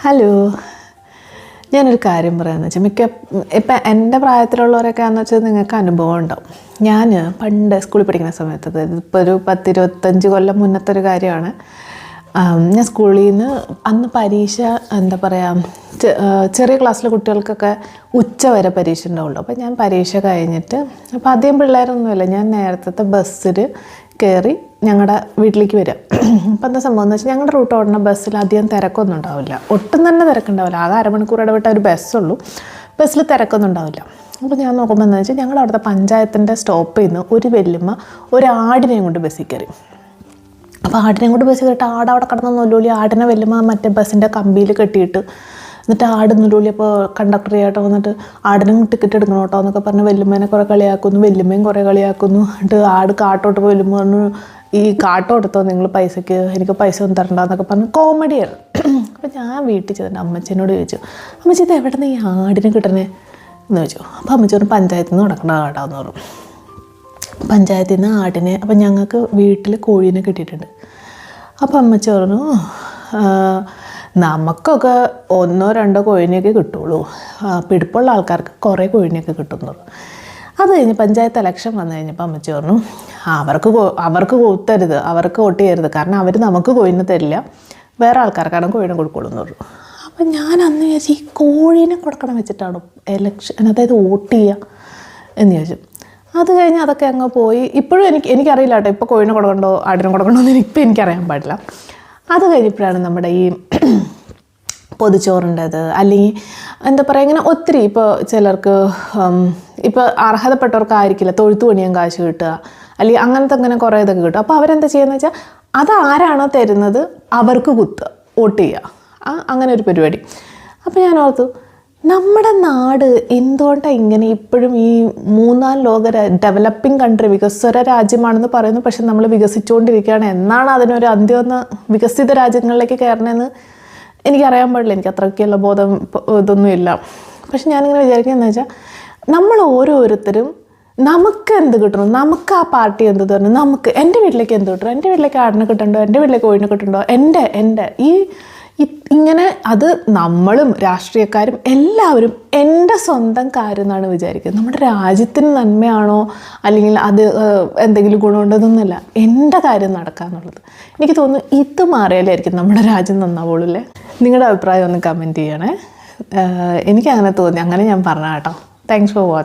Hello, ഞാനൊരു കാര്യം പറയാമെന്ന് വെച്ചാൽ ഇപ്പം എൻ്റെ പ്രായത്തിലുള്ളവരൊക്കെ ആണെന്ന് വെച്ചാൽ നിങ്ങൾക്ക് അനുഭവം ഉണ്ടാവും. ഞാൻ പണ്ട് സ്കൂളിൽ പഠിക്കുന്ന സമയത്ത്, അതായത് ഇപ്പോൾ ഒരു 10-25 കൊല്ലം മുന്നത്തെ ഒരു കാര്യമാണ്. ഞാൻ സ്കൂളിൽ നിന്ന് അന്ന് പരീക്ഷ എന്താ പറയുക, ചെറിയ ക്ലാസ്സിലെ കുട്ടികൾക്കൊക്കെ ഉച്ച വരെ പരീക്ഷ ഉണ്ടാവുള്ളൂ. അപ്പോൾ ഞാൻ പരീക്ഷ കഴിഞ്ഞിട്ട്, അപ്പോൾ അധികം പിള്ളേരൊന്നുമില്ല, ഞാൻ നേരത്തെ ബസ്സിൽ കയറി ഞങ്ങളുടെ വീട്ടിലേക്ക് വരിക. അപ്പോൾ എന്താ സംഭവം എന്ന് വെച്ചാൽ ഞങ്ങളുടെ റൂട്ട് ഓടുന്ന ബസ്സിൽ അധികം തിരക്കൊന്നും ഉണ്ടാവില്ല, ഒട്ടും തന്നെ തിരക്കുണ്ടാവില്ല. ആകെ അരമണിക്കൂർ ഇടവിട്ട ഒരു ബസ്സുള്ളൂ, ബസ്സിൽ തിരക്കൊന്നും ഉണ്ടാവില്ല. അപ്പോൾ ഞാൻ നോക്കുമ്പോൾ എന്താണെന്ന് വെച്ചാൽ ഞങ്ങളുടെ അവിടുത്തെ പഞ്ചായത്തിൻ്റെ സ്റ്റോപ്പിൽ നിന്ന് ഒരു വല്യമ്മ ഒരു ആടിനെയും കൊണ്ട് ബസ്സിൽ കയറി. അപ്പോൾ ആടിനെയും കൊണ്ട് ബസ്സിൽ കയറിയിട്ട് അവിടെ കിടന്ന് നൊല്ലൂലി. ആടിനെ വല്യമ്മ മറ്റേ ബസ്സിൻ്റെ കമ്പിയിൽ കെട്ടിയിട്ട്, എന്നിട്ട് ആട് നൊല്ലൂലി. അപ്പോൾ കണ്ടക്ടർ ചേട്ടൻ വന്നിട്ട് ആടിനും ടിക്കറ്റ് എടുക്കണം കേട്ടോ എന്നൊക്കെ പറഞ്ഞ് വല്യമ്മേനെ കുറേ കളിയാക്കുന്നു, വല്യമ്മയും കുറേ കളിയാക്കുന്നു. എന്നിട്ട് ആട് കാട്ടോട്ട് പോയി വല്യമ്മ പറഞ്ഞു, ഈ കാട്ടോ എടുത്തോ നിങ്ങൾ പൈസയ്ക്ക്, എനിക്ക് പൈസ ഒന്നും തരണ്ടെന്നൊക്കെ പറഞ്ഞ് കോമഡിയാണ്. അപ്പോൾ ഞാൻ വീട്ടിൽ ചെന്നിട്ട് അമ്മച്ചേനോട് ചോദിച്ചു, അമ്മച്ചി ഇത് എവിടെ നിന്ന് ഈ ആടിനെ കിട്ടണേ എന്ന് ചോദിച്ചു. അപ്പോൾ അമ്മച്ചി പറഞ്ഞു പഞ്ചായത്തിൽ നിന്ന് നടക്കണ ആടാന്ന് പറഞ്ഞു. പഞ്ചായത്തിൽ നിന്ന് ആടിനെ, അപ്പം ഞങ്ങൾക്ക് വീട്ടിൽ കോഴീനെ കിട്ടിയിട്ടുണ്ട്. അപ്പോൾ അമ്മച്ചി പറഞ്ഞു, നമുക്കൊക്കെ 1-2 കോഴിനെയൊക്കെ കിട്ടുള്ളൂ, പിടിപ്പുള്ള ആൾക്കാർക്ക് കുറേ കോഴിനെയൊക്കെ കിട്ടുന്നു. അത് കഴിഞ്ഞ് പഞ്ചായത്ത് ഇലക്ഷൻ വന്നു കഴിഞ്ഞപ്പോൾ അമ്മച്ചി പറഞ്ഞു, അവർക്ക് കൊടുത്തരുത്, അവർക്ക് വോട്ട് ചെയ്യരുത്, കാരണം അവർ നമുക്ക് കോഴിനെ തരില്ല, വേറെ ആൾക്കാർക്കാണ് കോഴിനെ കൊടുക്കുള്ളൂ എന്ന് പറഞ്ഞു. അപ്പം ഞാൻ അന്ന് ചോദിച്ചു, ഈ കോഴീനെ കൊടുക്കണം വെച്ചിട്ടാണോ ഇലക്ഷൻ, അതായത് വോട്ട് ചെയ്യുക എന്ന് ചോദിച്ചു. അത് കഴിഞ്ഞ് അതൊക്കെ അങ്ങ് പോയി. ഇപ്പോഴും എനിക്കറിയില്ല കേട്ടോ, ഇപ്പോൾ കോഴിനെ കൊടുക്കണ്ടോ ആടിനെ കൊടുക്കണ്ടോ എന്ന് ഇപ്പം എനിക്കറിയാൻ പാടില്ല. അത് കഴിഞ്ഞപ്പോഴാണ് നമ്മുടെ ഈ പൊതിച്ചോറിൻ്റെത്, അല്ലെങ്കിൽ എന്താ പറയുക, ഇങ്ങനെ ഒത്തിരി ഇപ്പോൾ ചിലർക്ക് ഇപ്പോൾ അർഹതപ്പെട്ടവർക്കായിരിക്കില്ല തൊഴുത്ത് പണിയാൻ കാശ് കിട്ടുക, അല്ലെങ്കിൽ അങ്ങനത്തെ അങ്ങനെ കുറേ ഇതൊക്കെ കിട്ടും. അപ്പോൾ അവരെന്താ ചെയ്യുന്നത് വെച്ചാൽ അതാരാണോ തരുന്നത് അവർക്ക് കുത്തുക, വോട്ട് ചെയ്യുക, അങ്ങനെ ഒരു പരിപാടി. അപ്പോൾ ഞാൻ ഓർത്തു, നമ്മുടെ നാട് എന്തുകൊണ്ടാണ് ഇങ്ങനെ ഇപ്പോഴും ഈ 3-4 ലോക ഡെവലപ്പിംഗ് കൺട്രി, വികസ്വര രാജ്യമാണെന്ന് പറയുന്നു, പക്ഷെ നമ്മൾ വികസിച്ചുകൊണ്ടിരിക്കുകയാണ്. എന്നാണ് അതിനൊരു അന്ത്യമൊന്ന് വികസിത രാജ്യങ്ങളിലേക്ക് കയറണമെന്ന് എനിക്കറിയാൻ പാടില്ല, എനിക്ക് അത്രയ്ക്കുള്ള ബോധം ഇതൊന്നും ഇല്ല. പക്ഷെ ഞാനിങ്ങനെ വിചാരിക്കുന്നത് വെച്ചാൽ, നമ്മൾ ഓരോരുത്തരും നമുക്ക് എന്ത് കിട്ടണം, നമുക്ക് ആ പാർട്ടി എന്ത് തരണം, നമുക്ക് എൻ്റെ വീട്ടിലേക്ക് എന്ത് കിട്ടണം, എൻ്റെ വീട്ടിലേക്ക് ആടിനെ കിട്ടണ്ടോ, എൻ്റെ വീട്ടിലേക്ക് കോഴിനെ കിട്ടണ്ടോ, എൻ്റെ ഇങ്ങനെ അത് നമ്മളും രാഷ്ട്രീയക്കാരും എല്ലാവരും എൻ്റെ സ്വന്തം കാര്യം എന്നാണ് വിചാരിക്കുന്നത്. നമ്മുടെ രാജ്യത്തിന് നന്മയാണോ അല്ലെങ്കിൽ അത് എന്തെങ്കിലും ഗുണമുണ്ടെന്നൊന്നുമല്ല, എൻ്റെ കാര്യം നടക്കാന്നുള്ളത്. എനിക്ക് തോന്നുന്നു ഇത് മാറിയാലായിരിക്കും നമ്മുടെ രാജ്യം നന്നാവുള്ളൂ അല്ലേ. നിങ്ങളുടെ അഭിപ്രായം ഒന്ന് കമൻറ്റ് ചെയ്യണേ. എനിക്കങ്ങനെ തോന്നി, അങ്ങനെ ഞാൻ പറഞ്ഞ കേട്ടോ. Thanks for watching.